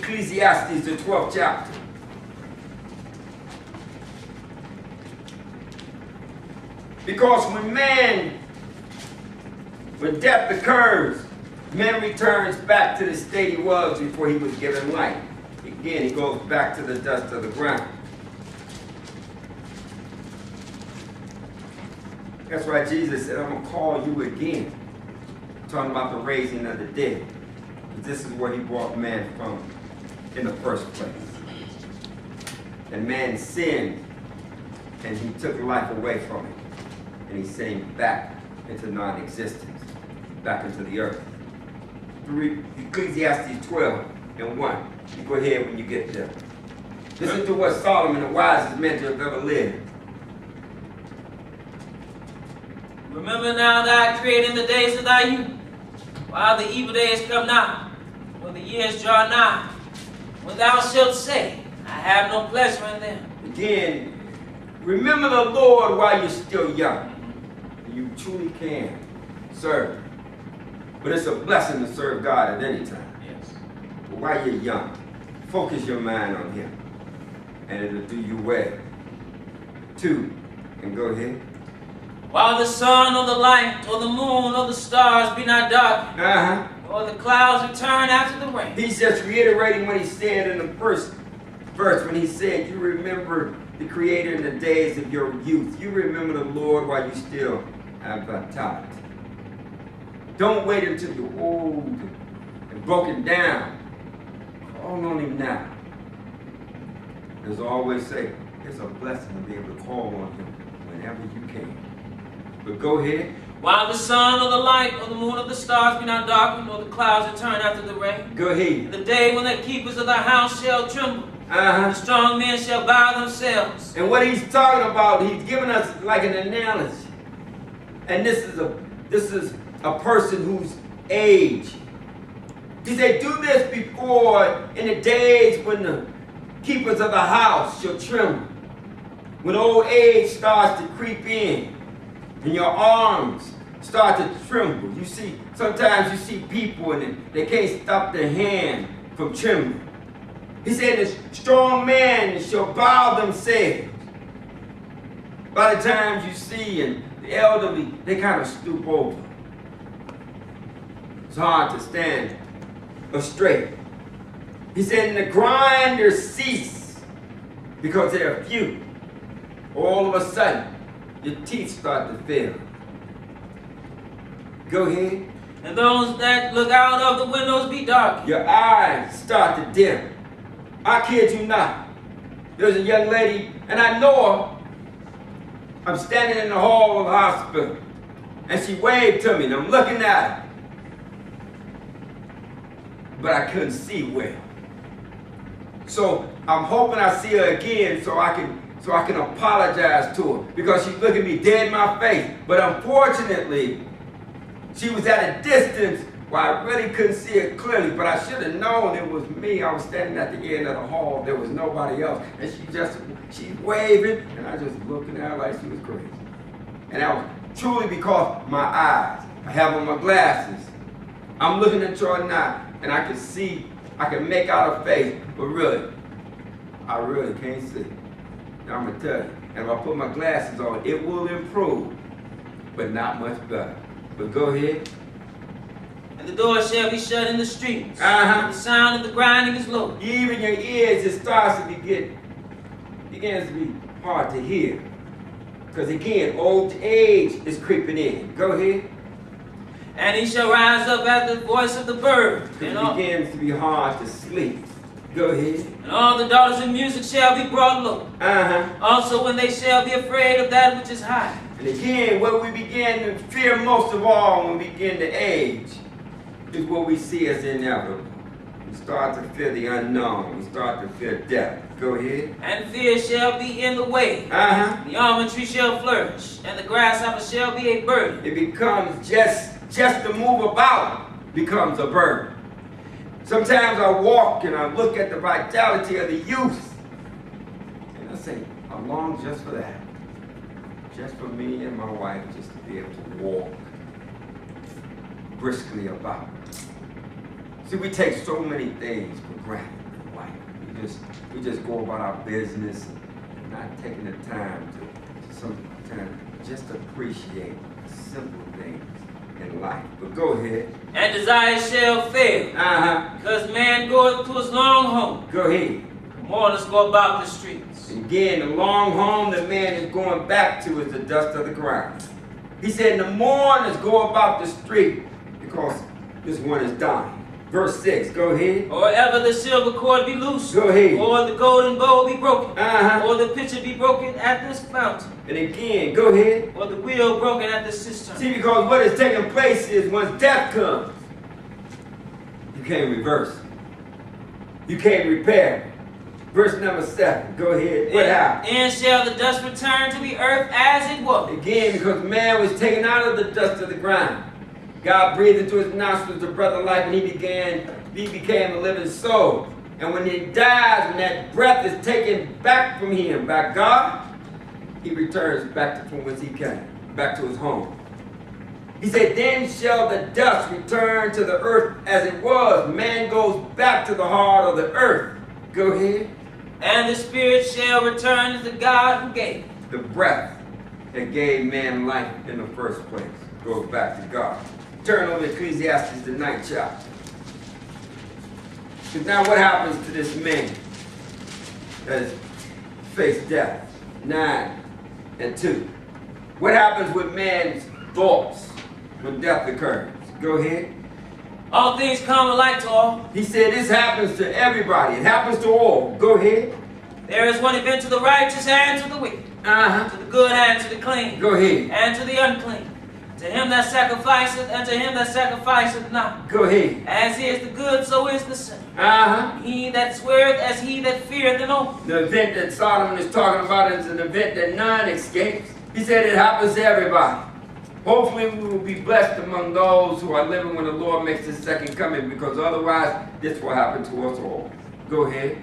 Ecclesiastes, the 12th chapter. Because when death occurs, man returns back to the state he was before he was given life. Again, he goes back to the dust of the ground. That's why Jesus said, I'm going to call you again. Talking about the raising of the dead. This is where he brought man from in the first place. And man sinned, and he took life away from him. And he sent him back into non-existence, back into the earth. Ecclesiastes 12:1. You go ahead when you get there. Listen to what Solomon, the wisest man to have ever lived. Remember now that I created in the days of thy youth, while the evil days come not, nor the years draw nigh, when thou shalt say, I have no pleasure in them. Again, remember the Lord while you're still young. You truly can serve. But it's a blessing to serve God at any time. Yes. But while you're young, focus your mind on him, and it'll do you well. 2, and go ahead. While the sun or the light or the moon or the stars be not darkened, or the clouds return after the rain. He's just reiterating what he said in the first verse when he said, you remember the Creator in the days of your youth. You remember the Lord while you still have vitality. Don't wait until you're old and broken down. Call on him now. As I always say, it's a blessing to be able to call on him whenever you can. But go ahead. While the sun or the light or the moon or the stars be not darkened, or the clouds return after the rain. Go ahead. The day when the keepers of the house shall tremble. The strong men shall bow themselves. And what he's talking about, he's giving us like an analogy. And this is a person whose age. He said, do this before in the days when the keepers of the house shall tremble. When old age starts to creep in and your arms start to tremble. You see, sometimes you see people and they can't stop their hand from trembling. He said, the strong man shall bow themselves. By the time you see, and the elderly, they kind of stoop over. It's hard to stand up straight. He said, and the grinders cease because they're few. All of a sudden, your teeth start to fail. Go ahead. And those that look out of the windows be dark. Your eyes start to dim. I kid you not. There's a young lady, and I know her. I'm standing in the hall of the hospital, and she waved to me, and I'm looking at her. But I couldn't see well. So I'm hoping I see her again so I can apologize to her, because she's looking me dead in my face. But unfortunately, she was at a distance where I really couldn't see her clearly, but I should have known it was me. I was standing at the end of the hall. There was nobody else. And she's waving, and I just looking at her like she was crazy. And that was truly because my eyes. I have on my glasses. I'm looking at her now, and I can see, I can make out her face, but really, I really can't see. Now I'm going to tell you, and if I put my glasses on, it will improve, but not much better. But go ahead. And the door shall be shut in the streets. And the sound of the grinding is low. Even your ears, it starts to begins to be hard to hear. Because again, old age is creeping in. Go ahead. And he shall rise up at the voice of the bird. It begins to be hard to sleep. Go ahead. And all the daughters of music shall be brought low. Also when they shall be afraid of that which is high. And again, what we begin to fear most of all when we begin to age is what we see as inevitable. We start to fear the unknown. We start to fear death. Go ahead. And fear shall be in the way. The almond tree shall flourish, and the grasshopper shall be a burden. It becomes just to move about becomes a burden. Sometimes I walk and I look at the vitality of the youth, and I say, I long just for that. Just for me and my wife, just to be able to walk briskly about. See, we take so many things for granted. we just go about our business and not taking the time to sometimes just appreciate the simple things in life. But go ahead. And desire shall fail. Because man goeth to his long home. Go ahead. Mourners go about the streets. Again, the long home that man is going back to is the dust of the ground. He said, the mourners go about the street because this one is dying. Verse 6, go ahead. Or ever the silver cord be loose. Go ahead. Or the golden bowl be broken. Uh-huh. Or the pitcher be broken at this fountain. And again, go ahead. Or the wheel broken at the cistern. See, because what is taking place is once death comes, you can't reverse it. You can't repair it. Verse number 7, go ahead. What happened? And shall the dust return to the earth as it was. Again, because man was taken out of the dust of the ground. God breathed into his nostrils the breath of life, and he became a living soul. And when he dies, when that breath is taken back from him by God, he returns back from whence he came, back to his home. He said, then shall the dust return to the earth as it was. Man goes back to the heart of the earth. Go ahead. And the spirit shall return to the God who gave. The breath that gave man life in the first place goes back to God. Turn over to Ecclesiastes, the 9th chapter. Because now what happens to this man that has faced death? 9 and 2. What happens with man's thoughts when death occurs? Go ahead. All things come alike to all. He said this happens to everybody. It happens to all. Go ahead. There is one event to the righteous and to the wicked. To the good and to the clean. Go ahead. And to the unclean. To him that sacrificeth and to him that sacrificeth not. Go ahead. As is the good, so is the sinner. He that sweareth as he that feareth an oath. The event that Solomon is talking about is an event that none escapes. He said it happens to everybody. Hopefully we will be blessed among those who are living when the Lord makes his second coming, because otherwise this will happen to us all. Go ahead.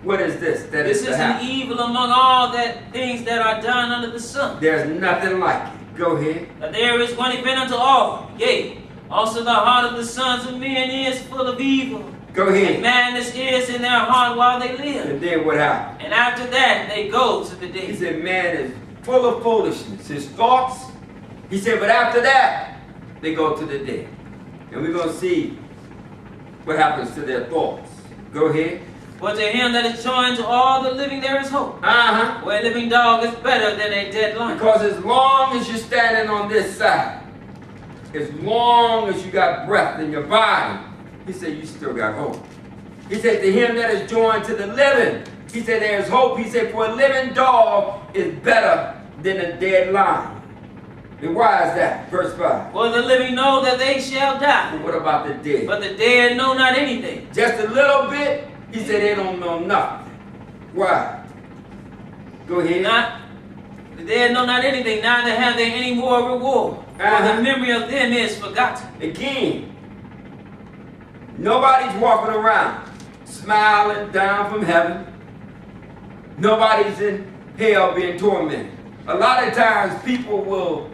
What is this? This is an evil among all things that are done under the sun. There's nothing like it. Go ahead. That there is one event unto all. Yea, also the heart of the sons of men is full of evil. Go ahead. And madness is in their heart while they live. And then what happened? And after that they go to the dead. He said man is full of foolishness. His thoughts. He said, but after that, they go to the dead. And we're going to see what happens to their thoughts. Go ahead. But to him that is joined to all the living there is hope. Where a living dog is better than a dead lion. Because as long as you're standing on this side, as long as you got breath in your body, he said you still got hope. He said to him that is joined to the living, he said there is hope. He said for a living dog is better than a dead lion. And why is that? Verse 5. For the living know that they shall die. But what about the dead? But the dead know not anything. Just a little bit? He said they don't know nothing. Why? Go ahead. The dead know not anything, neither have they any more reward. For the memory of them is forgotten. Again, nobody's walking around smiling down from heaven. Nobody's in hell being tormented. A lot of times people will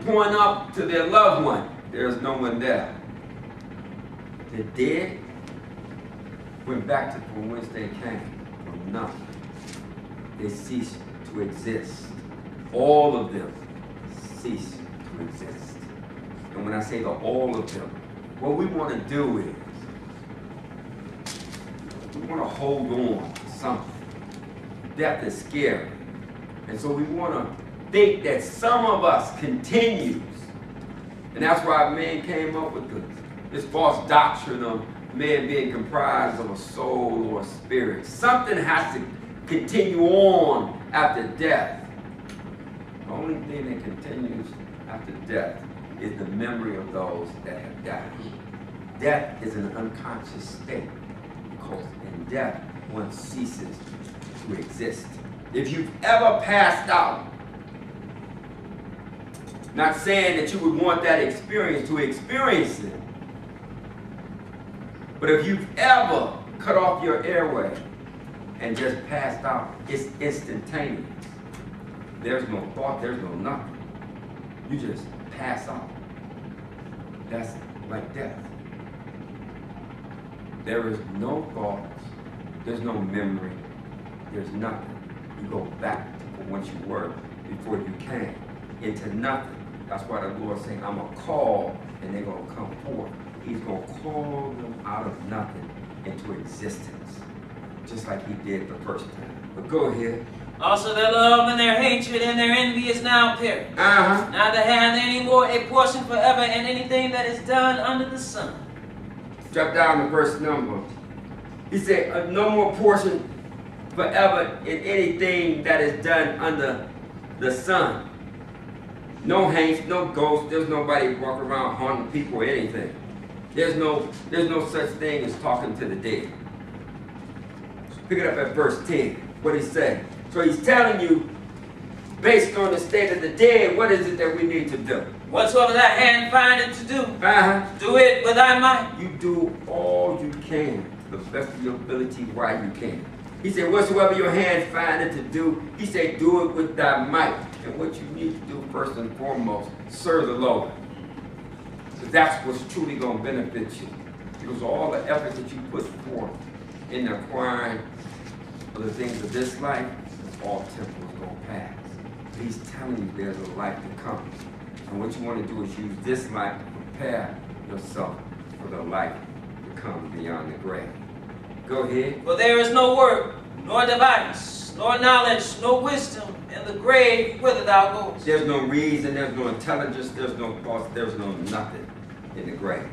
point up to their loved one. There's no one there. The dead went back to from whence they came, from nothing. They ceased to exist. All of them ceased to exist. And when I say all of them, what we want to do is we want to hold on to something. Death is scary. And so we want to think that some of us continues. And that's why man came up with this false doctrine of man being comprised of a soul or a spirit. Something has to continue on after death. The only thing that continues after death is the memory of those that have died. Death is an unconscious state, because in death one ceases to exist. If you've ever passed out, not saying that you would want that experience to experience it, but if you've ever cut off your airway and just passed out, it's instantaneous. There's no thought, there's no nothing. You just pass out. That's like death. There is no thoughts, There's no memory. There's nothing. You go back from what you were before you came into nothing. That's why the Lord's saying, I'm going to call and they're going to come forth. He's going to call them out of nothing into existence, just like he did the first time. But go ahead. Also their love and their hatred and their envy is now perished. Neither have they any more a portion forever in anything that is done under the sun. Drop down to verse number. He said, no more portion forever in anything that is done under the sun. No hates, no ghosts. There's nobody walking around haunting people or anything. There's no such thing as talking to the dead. Pick it up at verse 10. What he say? So he's telling you, based on the state of the dead, what is it that we need to do? Whatsoever thy hand findeth to do, do it with thy might. You do all you can, to the best of your ability, while you can. He said, whatsoever your hand findeth to do, he said, do it with thy might. And what you need to do first and foremost, serve the Lord. Because that's what's truly going to benefit you. Because all the effort that you put forth in acquiring of the things of this life, all temporal is going to pass. He's telling you there's a life to come. And what you want to do is use this life to prepare yourself for the life to come beyond the grave. Go ahead. For there is no work, nor device, nor knowledge, nor wisdom in the grave whither thou goest. There's no reason, there's no intelligence, there's no thoughts, there's no nothing in the grave.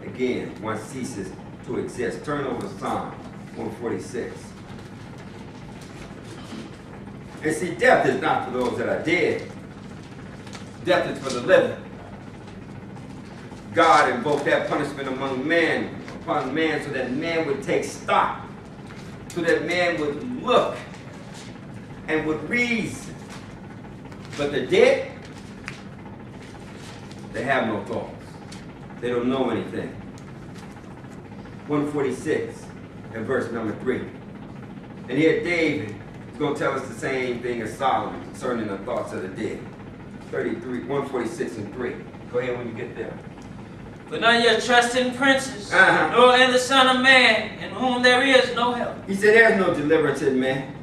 Again, one ceases to exist. Turn over to Psalm 146. And see, death is not for those that are dead. Death is for the living. God invoked that punishment upon man so that man would take stock, so that man would look and would reason. But the dead, they have no thoughts. They don't know anything. 146 and verse number 3. And here David is going to tell us the same thing as Solomon concerning the thoughts of the dead. 146 and 3. Go ahead when you get there. But none yet trust in princes, nor in the Son of Man, in whom there is no help. He said there's no deliverance in man.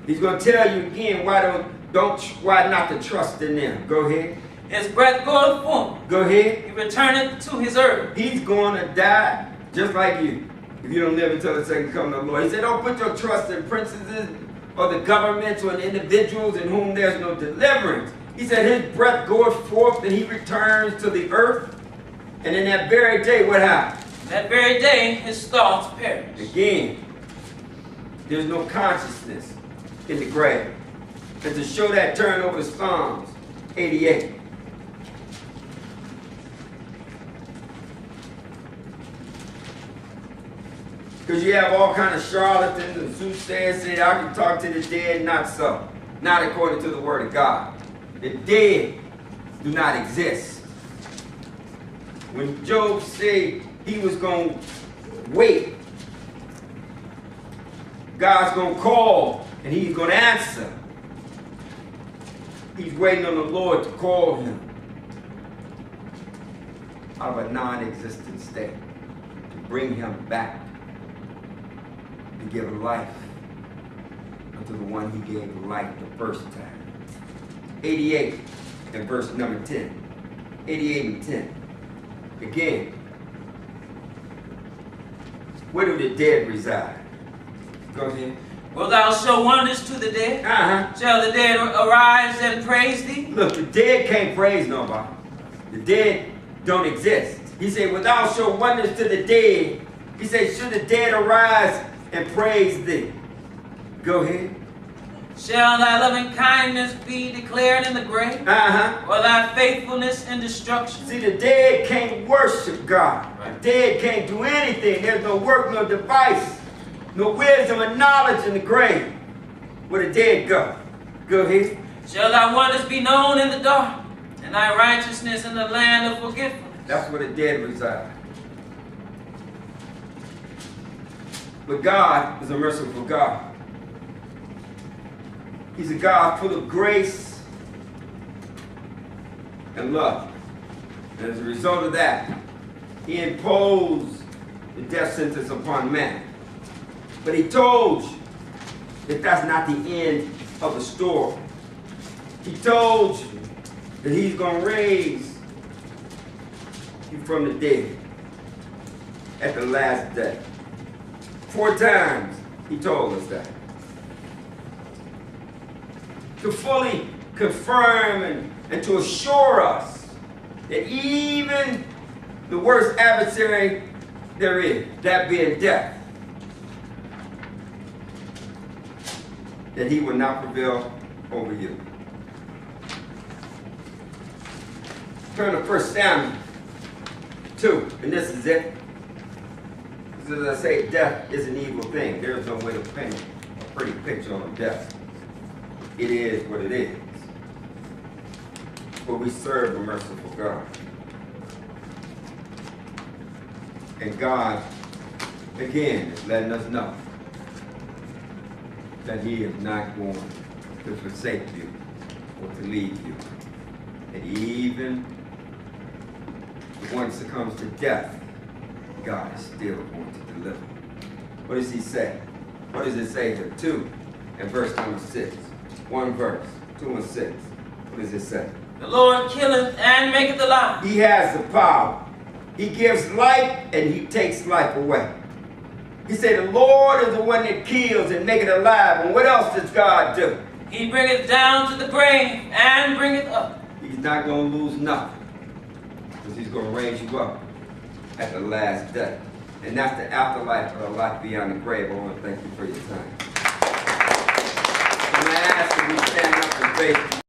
He's going to tell you again why not to trust in them. Go ahead. His breath goeth forth. Go ahead. He returneth to his earth. He's going to die just like you if you don't live until the second coming of the Lord. He said don't put your trust in princes or the governments or in individuals in whom there's no deliverance. He said his breath goeth forth and he returns to the earth. And in that very day, what happened? That very day, his thoughts perish. Again, there's no consciousness in the grave. And to show that, turn over to Psalms 88. Because you have all kind of charlatans and soothsayers say, I can talk to the dead, not so. Not according to the word of God. The dead do not exist. When Job said he was going to wait, God's going to call and he's going to answer. He's waiting on the Lord to call him out of a non-existent state, to bring him back, to give life unto the one he gave life the first time. 88 and verse number 10. 88 and 10. Again, where do the dead reside? Go ahead. Wilt thou show wonders to the dead? Shall the dead arise and praise thee? Look, the dead can't praise nobody. The dead don't exist. He said, wilt thou show wonders to the dead? He said, should the dead arise and praise thee? Go ahead. Shall thy loving kindness be declared in the grave? Or thy faithfulness in destruction? See, the dead can't worship God. Right. The dead can't do anything. There's no work, no device, no wisdom and knowledge in the grave. Where the dead go? Go ahead. Shall thy wonders be known in the dark, and thy righteousness in the land of forgetfulness? That's where the dead reside. But God is a merciful God. He's a God full of grace and love. And as a result of that, he imposed the death sentence upon man. But he told you that that's not the end of the story. He told you that he's going to raise you from the dead at the last day. 4 times he told us that. To fully confirm and to assure us that even the worst adversary there is, that being death, that he will not prevail over you. Turn to 1 Samuel 2, and this is it. As I say, death is an evil thing. There's no way to paint a pretty picture of death. It is what it is. But we serve a merciful God. And God, again, is letting us know that he is not going to forsake you or to leave you. And even when it comes to death, God is still going to deliver. What does he say? What does it say here? 2 and verse number 6. 1 verse, 2 and 6. What does it say? The Lord killeth and maketh alive. He has the power. He gives life and he takes life away. He said the Lord is the one that kills and maketh alive. And what else does God do? He bringeth down to the grave and bringeth up. He's not going to lose nothing. Because he's going to raise you up at the last day. And that's the afterlife of the life beyond the grave. I want to thank you for your time. I'm going to ask that we stand up and faith.